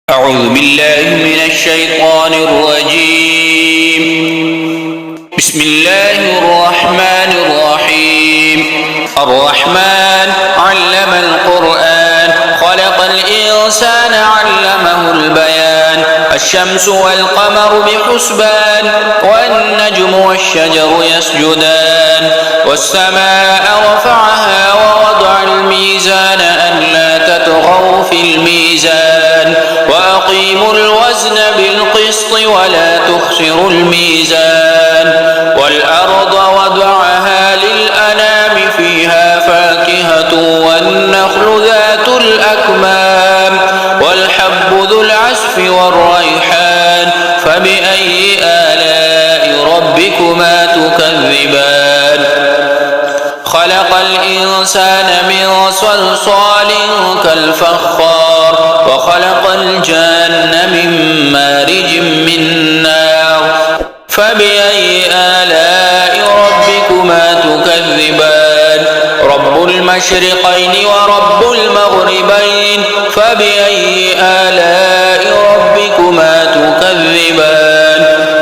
أعوذ بالله من الشيطان الرجيم. بسم الله الرحمن الرحيم. الرحمن علم القرآن خلق الإنسان علمه البيان. الشمس والقمر بحسبان والنجم والشجر يسجدان والسماء رفعها ووضع الميزان ألا تطغوا في الميزان وأقيموا الوزن بالقسط ولا تخسروا الميزان والأرض وضعها للأنام فيها فاكهة والنخل ذات الأكمام والحب ذو العصف والريحان فبأي آلاء ربكما تكذبان. خلق الإنسان من صلصال كالفخار وخلق الجن من مارج من نار فبأي آلاء ربكما تكذبان. رب المشرقين ورب المغربين فبأي آلاء ربكما تكذبان.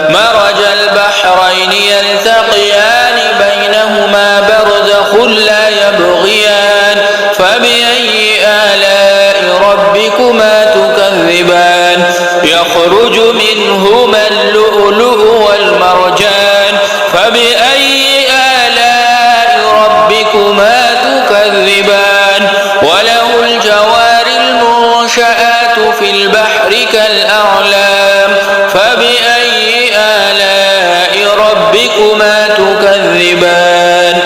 مرج البحرين يلتقيان بينهما برزخ لا يبغيان فبأي آلاء ربكما تكذبان. يخرج منهما اللؤلؤ والمرجان فبأي آلاء ربكما تكذبان. وله الجوار المنشآت في البحر كالأعلام فبأي آلاء ربكما تكذبان.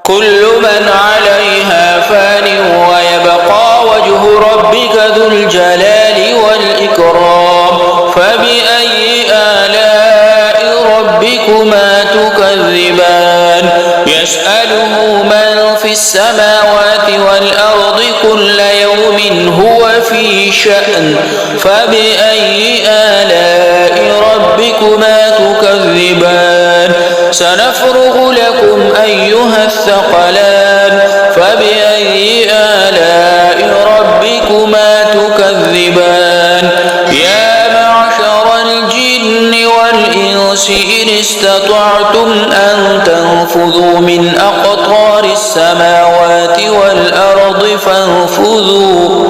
كل من عليها فان ويبقى وجه ربك ذو الجلال والإكرام فبأي آلاء ربكما تكذبان. يسأله من في السماوات والأرض كل يوم هو في شأن فبأي آلاء ربكما تكذبان. سنفرغ لكم أيها الثقلان فبأي آلاء ربكما تكذبان. يا معشر الجن والإنس إن استطعتم أن تنفذوا من أقطار السماوات والأرض فانفذوا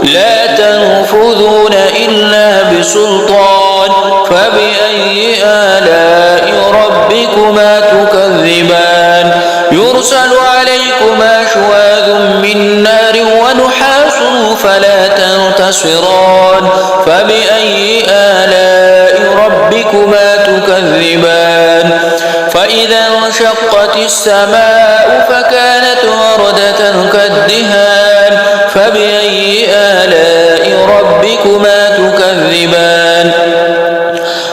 لا تنفذون إلا بسلطان فبأي آلاء ربكما تكذبان. يرسل عليكما شواذ من نار ونحاس فلا تنتصران فبأي آلاء ربكما تكذبان. فإذا انشقت السماء فكانت وردة كالدهان فبأي آلاء ربكما تكذبان.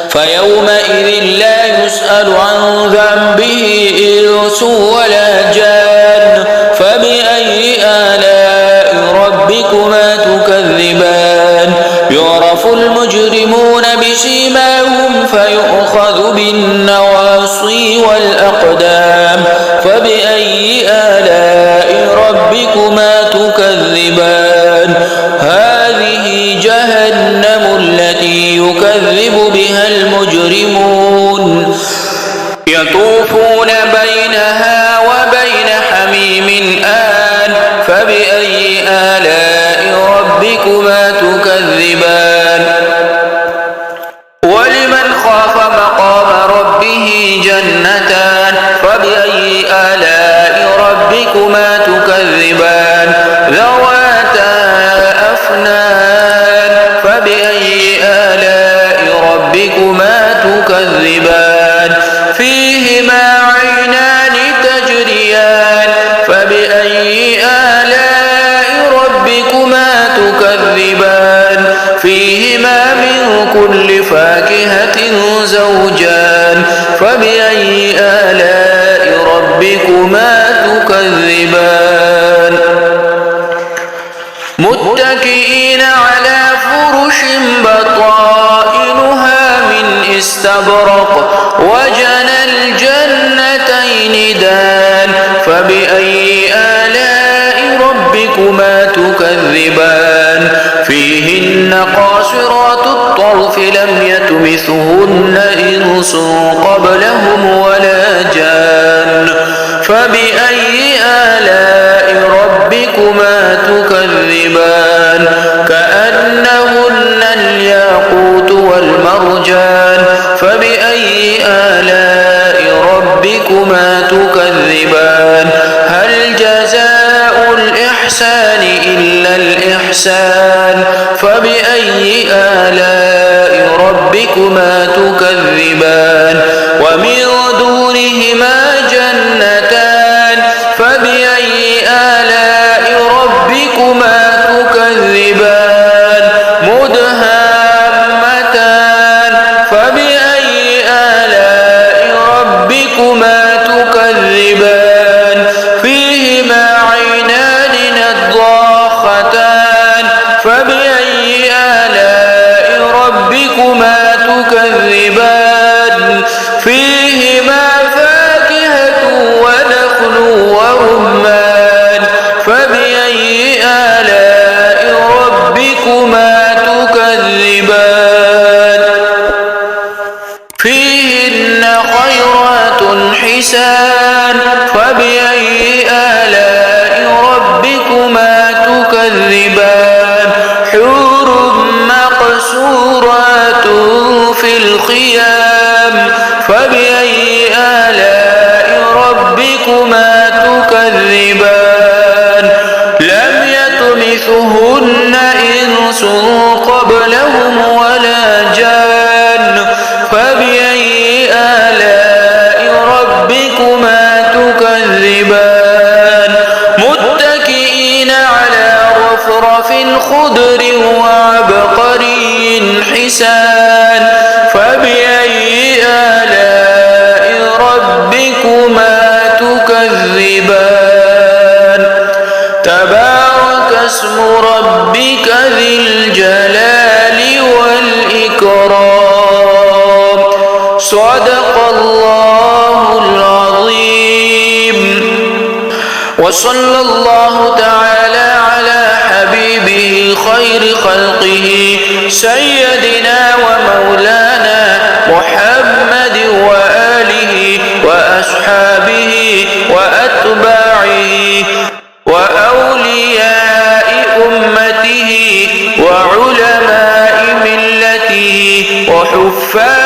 فيومئذ لا يسأل عن ذنبه إنس ولا جان فبأي آلاء ربكما تكذبان. يعرف المجرمون بسيماهم فيؤخذ بالنواصي والأقدام فبأي آلاء ربكما تكذبان. هذه جهنم التي يكذب بها المجرمون يطوفون بينها وبين حميم آن فبأي آلاء ربكما تكذبان. ولمن خاف مقام ربه جنتان فبأي آلاء ربكما تكذبان. ذواتا أفنان فبأي آلاء ربكما تكذبان. فيهما عينان تجريان فبأي آلاء ربكما تكذبان. فيهما من كل فاكهة زوجان فبأي آلاء ربكما تكذبان. متكئين على فرش بطائنها من استبرق وجنى الجنتين دان فبأي آلاء ربكما تكذبان. في فيهن قاصرات الطرف لم يطمثهن إنس قبلهم ولا جان فبأي آلاء ربكما تكذبان كأنهن الياقوت والمرجان فبأي آلاء ربكما تكذبان هل جزاء الإحسان إلا الإحسان فبأي آلاء ربكما تكذبان ومن دونهما جنتان فبأي آلاء ربكما تكذبان مدهامتان فبأي آلاء ربكما تكذبان فيهما عينان نضاختان فبأي آلاء ربكما تكذبان فيهما فاكهة ونخل ورمان فبأي آلاء ربكما تكذبان فيهن خيرات حسان فبأي آلاء ربكما تكذبان حور مقصورات في الخيام فبأي آلاء ربكما تكذبان لم يطمثهن إنس قبلهم ولا جان فبأي آلاء ربكما تكذبان متكئين على رفرف خضر وعبقري حسان فبأي آلاء ربكما تكذبان تبارك اسم ربك ذي الجلال والإكرام صدق الله العظيم وصلى الله تعالى على حبيبه خير خلقه سيدنا ومولانا محمد وآله وأصحابه وأتباعه وأولياء أمته وعلماء ملته وحفاظ